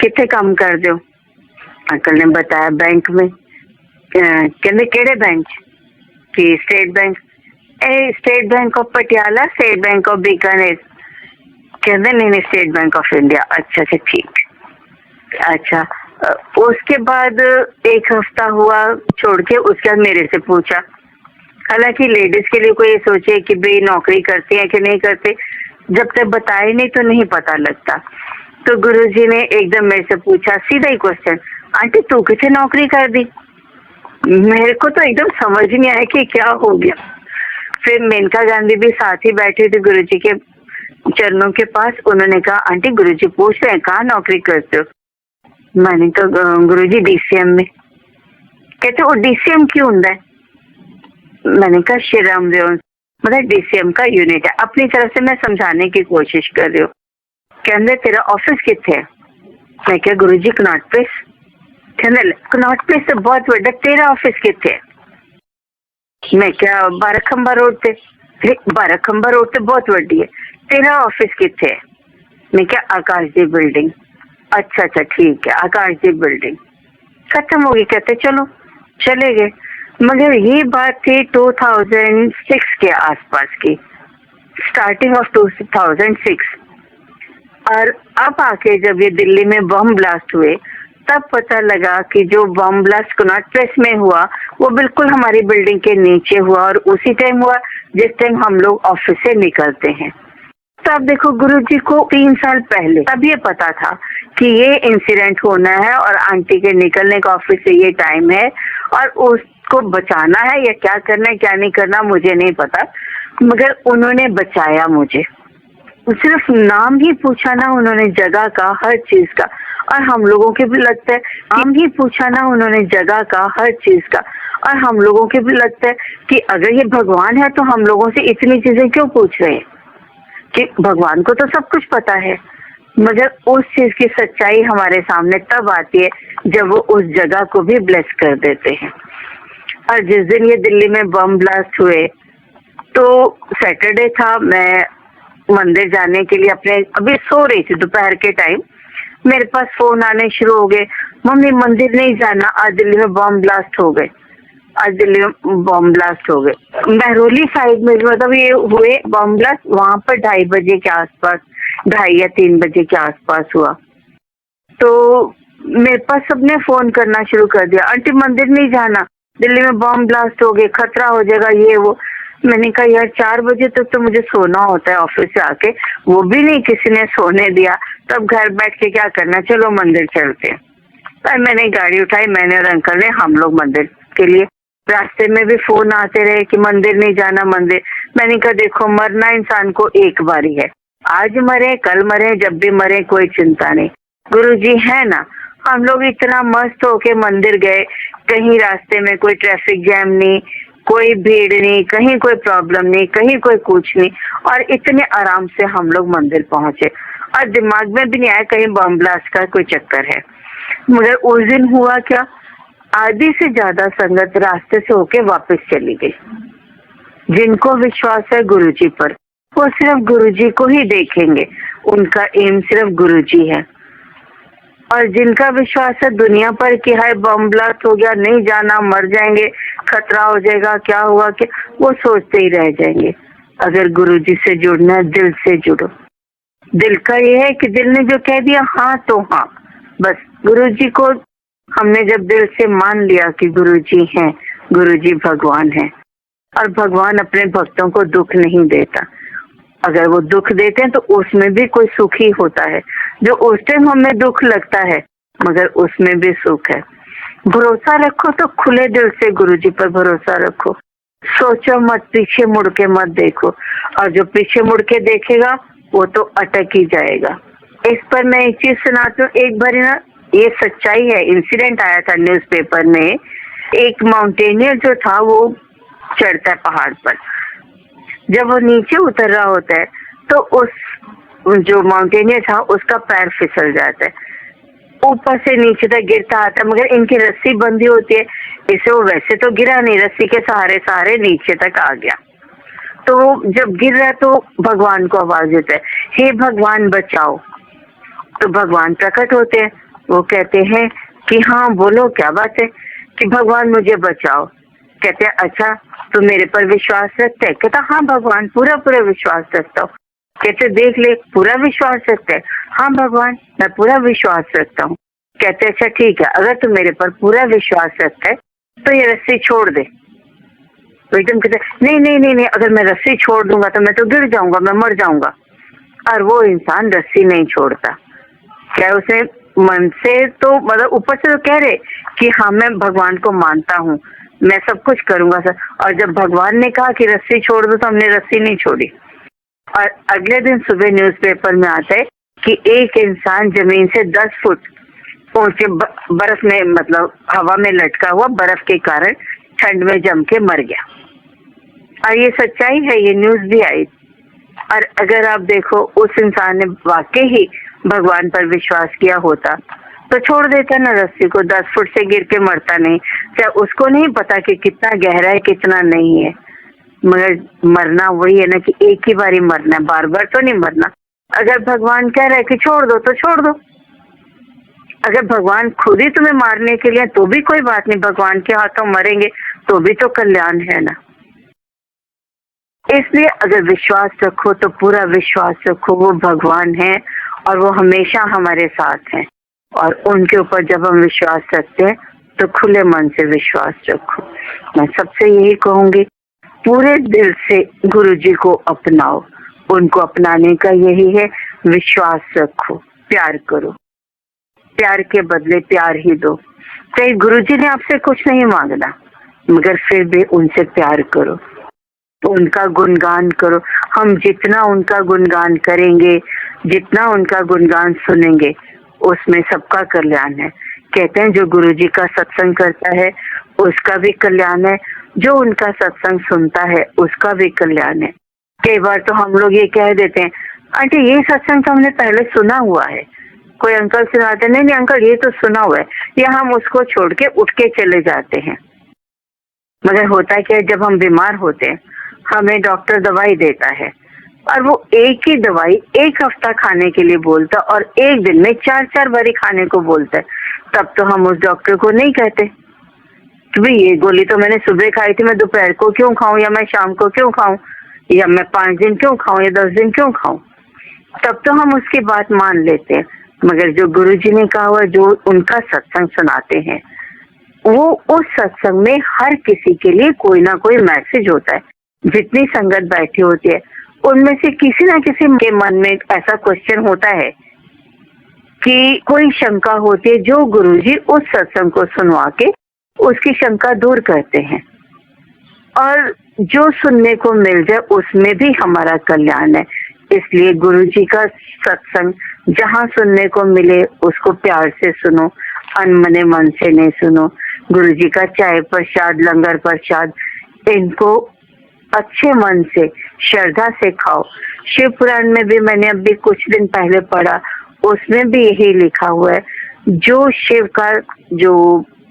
[SPEAKER 2] कितने काम कर दो? अंकल ने बताया बैंक में। कहते केड़े बैंक? कि state bank. State bank of Patiala, state bank of Bikaner. कहते नहीं, स्टेट बैंक ऑफ इंडिया। अच्छा अच्छा ठीक। अच्छा, उसके बाद एक हफ्ता हुआ छोड़ के, उसके बाद मेरे से पूछा। हालांकि लेडीज के लिए कोई सोचे कि भाई नौकरी करते हैं कि नहीं करते, जब तक बताए नहीं तो नहीं पता लगता। तो गुरुजी ने एकदम मेरे से पूछा सीधा ही क्वेश्चन, आंटी तू किसे नौकरी कर दी? मेरे को तो एकदम समझ नहीं आया कि क्या हो गया। फिर मेनका गांधी भी साथ ही बैठी थी गुरुजी के चरणों के पास। उन्होंने कहा आंटी गुरुजी पूछ रहे हैं कहाँ नौकरी करते हो? मैंने तो गुरुजी डीसीएम में। कहते वो डीसीएम क्यों होता है? मैंने कहा श्री राम रेवन मतलब डीसीएम का यूनिट है। अपनी तरफ से मैं समझाने की कोशिश कर रही हूँ। कहते तेरा ऑफिस कितने है? मैं क्या गुरुजी कनॉट प्लेस। कहते कनॉट प्लेस तो बहुत बड़ा, तेरा ऑफिस कितने है? मैं क्या 12 खंबा रोड पे। 12 खंबा रोड पे बहुत बड़ी है, तेरा ऑफिस कितने है? मैं क्या आकाशदीप बिल्डिंग। अच्छा ठीक है आकाशदीप बिल्डिंग। खत्म होगी। कहते चलो चले गए। मगर ये बात थी 2006 के आसपास की, स्टार्टिंग ऑफ 2006। और अब आके जब ये दिल्ली में बम ब्लास्ट हुए तब पता लगा कि जो बम ब्लास्ट कनॉट प्लेस में हुआ वो बिल्कुल हमारी बिल्डिंग के नीचे हुआ और उसी टाइम हुआ जिस टाइम हम लोग ऑफिस से निकलते हैं। तो अब देखो गुरुजी को 3 साल पहले तब ये पता था कि ये इंसिडेंट होना है और आंटी के निकलने का ऑफिस से ये टाइम है और उसको बचाना है या क्या करना है क्या नहीं करना मुझे नहीं पता, मगर उन्होंने बचाया मुझे। सिर्फ नाम ही पूछा ना उन्होंने जगह का, हर चीज का। और हम लोगों के भी लगता है नाम ही पूछा ना उन्होंने जगह का, हर चीज का। और हम लोगों के भी लगता है कि अगर ये भगवान है तो हम लोगों से इतनी चीजें क्यों पूछ रहे हैं, कि भगवान को तो सब कुछ पता है। मगर उस चीज की सच्चाई हमारे सामने तब आती है जब वो उस जगह को भी ब्लेस कर देते हैं। और जिस दिन ये दिल्ली में बम ब्लास्ट हुए तो सैटरडे था, मैं मंदिर जाने के लिए अपने अभी सो रही थी दोपहर के टाइम, मेरे पास फोन आने शुरू हो गए, मम्मी मंदिर नहीं जाना, आज दिल्ली में बम ब्लास्ट हो गए, आज दिल्ली में बम ब्लास्ट हो गए। महरौली साइड में मतलब ये हुए बम ब्लास्ट, वहां पर 2:30 बजे के आसपास, 2:30 या 3 बजे के आसपास हुआ। तो मेरे पास सबने फोन करना शुरू कर दिया, आंटी मंदिर नहीं जाना, दिल्ली में बम ब्लास्ट हो गए, खतरा हो जाएगा ये वो। मैंने कहा यार 4 बजे तक तो मुझे सोना होता है ऑफिस से आके, वो भी नहीं किसी ने सोने दिया, तब घर बैठ के क्या करना, चलो मंदिर चलते हैं। पर मैंने गाड़ी उठाई, मैंने और अंकल ने, हम लोग मंदिर के लिए। रास्ते में भी फोन आते रहे कि मंदिर नहीं जाना मंदिर। मैंने कहा देखो मरना इंसान को एक बारी है, आज मरे कल मरे, जब भी मरे कोई चिंता नहीं, गुरुजी है ना। हम लोग इतना मस्त होके मंदिर गए, कहीं रास्ते में कोई ट्रैफिक जैम नहीं, कोई भीड़ नहीं, कहीं कोई प्रॉब्लम नहीं, कहीं कोई कुछ नहीं, और इतने आराम से हम लोग मंदिर पहुंचे। और दिमाग में भी नहीं आया कहीं बम ब्लास्ट का कोई चक्कर है। मगर उस दिन हुआ क्या, आधी से ज्यादा संगत रास्ते से होके वापस चली गई। जिनको विश्वास है गुरुजी पर वो सिर्फ गुरुजी को ही देखेंगे, उनका एम सिर्फ गुरुजी है। और जिनका विश्वास है दुनिया पर कि हाय बम ब्लास्ट हो गया, नहीं जाना, मर जाएंगे, खतरा हो जाएगा, क्या हुआ, क्या, वो सोचते ही रह जाएंगे। अगर गुरुजी से जुड़ना है दिल से जुड़ो। दिल का ये है कि दिल ने जो कह दिया हाँ तो हाँ, बस। गुरुजी को हमने जब दिल से मान लिया कि गुरुजी हैं, गुरुजी भगवान है, और भगवान अपने भक्तों को दुख नहीं देता। अगर वो दुख देते हैं तो उसमें भी कोई सुख ही होता है, जो उस टाइम हमें दुख लगता है मगर उसमें भी सुख है। भरोसा रखो तो खुले दिल से गुरुजी पर भरोसा रखो, सोचो मत, पीछे मुड़ के मत देखो, और जो पीछे मुड़ के देखेगा वो तो अटक ही जाएगा। इस पर मैं एक चीज सुनाती हूँ। एक बार ना, ये सच्चाई है, इंसिडेंट आया था न्यूज़पेपर में। एक माउंटेनियर जो था वो चढ़ता है पहाड़ पर, जब वो नीचे उतर रहा होता है तो उस जो माउंटेनियर था उसका पैर फिसल जाता है, ऊपर से नीचे तक गिरता आता है। मगर इनकी रस्सी बंधी होती है, इसे वो वैसे तो गिरा नहीं, रस्सी के सहारे सहारे नीचे तक आ गया। तो जब गिर रहा है तो भगवान को आवाज देता है, हे भगवान बचाओ। तो भगवान प्रकट होते हैं, वो कहते हैं कि हाँ बोलो क्या बात है, कि भगवान मुझे बचाओ। कहते हैं अच्छा तो मेरे पर विश्वास रखते है? कहता हाँ भगवान पूरा पूरा विश्वास रखता हूँ। कहते देख ले पूरा विश्वास रखते है? हाँ भगवान मैं पूरा विश्वास रखता हूँ। कहते अच्छा ठीक है, अगर तू मेरे पर पूरा विश्वास रखता है तो ये रस्सी छोड़ दे। तो एकदम कहते नहीं नहीं नहीं नहीं, अगर मैं रस्सी छोड़ दूंगा तो मैं तो गिर जाऊंगा, मैं मर जाऊंगा। और वो इंसान रस्सी नहीं छोड़ता। क्या उसने मन से तो मतलब ऊपर से तो कह रहे कि हाँ मैं भगवान को मानता हूँ, मैं सब कुछ करूंगा सर। और जब भगवान ने कहा कि रस्सी छोड़ दो तो हमने रस्सी नहीं छोड़ी। और अगले दिन सुबह न्यूज़पेपर में आता है कि एक इंसान जमीन से 10 फुट ऊंचे बर्फ में मतलब हवा में लटका हुआ बर्फ के कारण ठंड में जम के मर गया। और ये सच्चाई है, ये न्यूज़ भी आई। और अगर आप देखो उस इंसान ने वाकई ही भगवान पर विश्वास किया होता तो छोड़ देता ना रस्सी को, 10 फुट से गिर के मरता नहीं। क्या उसको नहीं पता कि कितना गहरा है कितना नहीं है, मगर मरना वही है ना कि एक ही बारी मरना है, बार बार तो नहीं मरना। अगर भगवान कह रहा है कि छोड़ दो तो छोड़ दो। अगर भगवान खुद ही तुम्हें मारने के लिए तो भी कोई बात नहीं, भगवान के हाथों मरेंगे तो भी तो कल्याण है ना। इसलिए अगर विश्वास रखो तो पूरा विश्वास रखो, वो भगवान है और वो हमेशा हमारे साथ हैं। और उनके ऊपर जब हम विश्वास रखते हैं तो खुले मन से विश्वास रखो। मैं सबसे यही कहूंगी, पूरे दिल से गुरु जी को अपनाओ। उनको अपनाने का यही है, विश्वास रखो, प्यार करो, प्यार के बदले प्यार ही दो। कई गुरु जी ने आपसे कुछ नहीं मांगना, मगर फिर भी उनसे प्यार करो, उनका गुणगान करो। हम जितना उनका गुणगान करेंगे, जितना उनका गुणगान सुनेंगे, उसमें सबका कल्याण है। कहते हैं जो गुरु जी का सत्संग करता है उसका भी कल्याण है, जो उनका सत्संग सुनता है उसका भी कल्याण है। कई बार तो हम लोग ये कह देते हैं, आंटी ये सत्संग तो हमने पहले सुना हुआ है। कोई अंकल सुनाते, नहीं नहीं अंकल ये तो सुना हुआ है, या हम उसको छोड़ के उठ के चले जाते हैं। मगर होता है कि जब हम बीमार होते हैं हमें डॉक्टर दवाई देता है और वो एक ही दवाई 1 हफ्ता खाने के लिए बोलता और एक दिन में 4-4 बारी खाने को बोलता है। तब तो हम उस डॉक्टर को नहीं कहते कि भाई ये गोली तो मैंने सुबह खाई थी, मैं दोपहर को क्यों खाऊं, या मैं शाम को क्यों खाऊं, या मैं 5 दिन क्यों खाऊं, या 10 दिन क्यों खाऊं। तब तो हम उसकी बात मान लेते हैं। मगर जो गुरु जी ने कहा हुआ, जो उनका सत्संग सुनाते हैं, वो उस सत्संग में हर किसी के लिए कोई ना कोई मैसेज होता है। जितनी संगत बैठी होती है उनमें से किसी ना किसी के मन में ऐसा क्वेश्चन होता है कि कोई शंका होती है, जो गुरुजी उस सत्संग को सुनवा के उसकी शंका दूर करते हैं। और जो सुनने को मिल जाए उसमें भी हमारा कल्याण है। इसलिए गुरुजी का सत्संग जहाँ सुनने को मिले उसको प्यार से सुनो, अनमने मन से नहीं सुनो। गुरुजी का चाय प्रसाद, लंगर प्रसाद, इनको अच्छे मन से श्रद्धा से खाओ। शिव पुराण में भी मैंने अभी कुछ दिन पहले पढ़ा, उसमें भी यही लिखा हुआ है, जो शिव का जो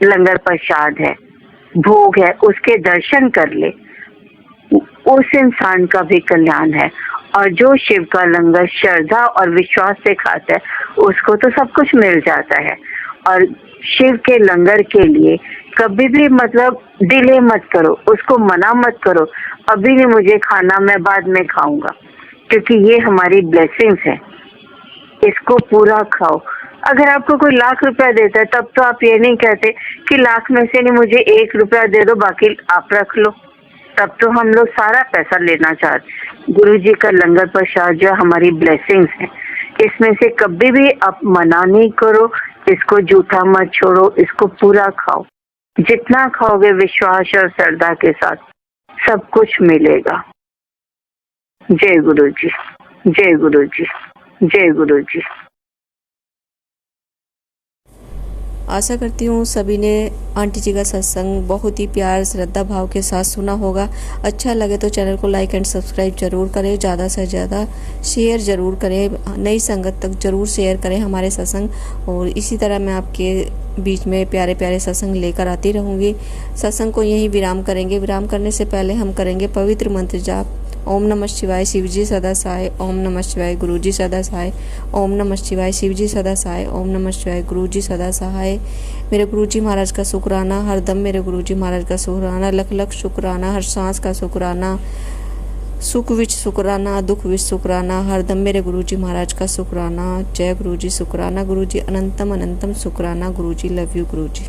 [SPEAKER 2] लंगर प्रसाद है, भोग है, उसके दर्शन कर ले, उस इंसान का भी कल्याण है। और जो शिव का लंगर श्रद्धा और विश्वास से खाता है उसको तो सब कुछ मिल जाता है। और शिव के लंगर के लिए कभी भी मतलब डिले मत करो, उसको मना मत करो, अभी नहीं मुझे खाना, मैं बाद में खाऊंगा, क्योंकि ये हमारी ब्लेसिंग्स है, इसको पूरा खाओ। अगर आपको कोई लाख रुपया देता है तब तो आप ये नहीं कहते कि लाख में से नहीं मुझे 1 रुपया दे दो, बाकी आप रख लो। तब तो हम लोग सारा पैसा लेना चाहते। गुरु जी का लंगर प्रसाद जो हमारी ब्लेसिंग्स है, इसमें से कभी भी आप मना नहीं करो, इसको जूठा मत छोड़ो, इसको पूरा खाओ। जितना खाओगे विश्वास और श्रद्धा के साथ सब कुछ मिलेगा। जय गुरु जी, जय गुरु जी, जय गुरु जी।
[SPEAKER 1] आशा करती हूँ सभी ने आंटी जी का सत्संग बहुत ही प्यार श्रद्धा भाव के साथ सुना होगा। अच्छा लगे तो चैनल को लाइक एंड सब्सक्राइब जरूर करें, ज़्यादा से ज़्यादा शेयर ज़रूर करें, नई संगत तक ज़रूर शेयर करें हमारे सत्संग। और इसी तरह मैं आपके बीच में प्यारे प्यारे सत्संग लेकर आती रहूँगी। सत्संग को यहीं विराम करेंगे। विराम करने से पहले हम करेंगे पवित्र मंत्र जाप। ओम नमः शिवाय शिवजी सदा सहाय, ओम नमः शिवाय गुरुजी सदा सहाय, ओम नमः शिवाय शिवजी सदा सहाय, ओम नमः शिवाय गुरुजी सदा सहाय। मेरे गुरुजी महाराज का शुक्राना, हरदम मेरे गुरुजी महाराज का शुक्राना, लख लख शुक्राना, हर सांस का शुक्राना, सुख विच शुक्राना, दुख विच शुक्राना, हरदम मेरे गुरुजी महाराज का शुक्राना। जय गुरुजी, शुक्राना गुरुजी, अनंतम अनंतम शुक्राना गुरुजी, लव यू गुरुजी।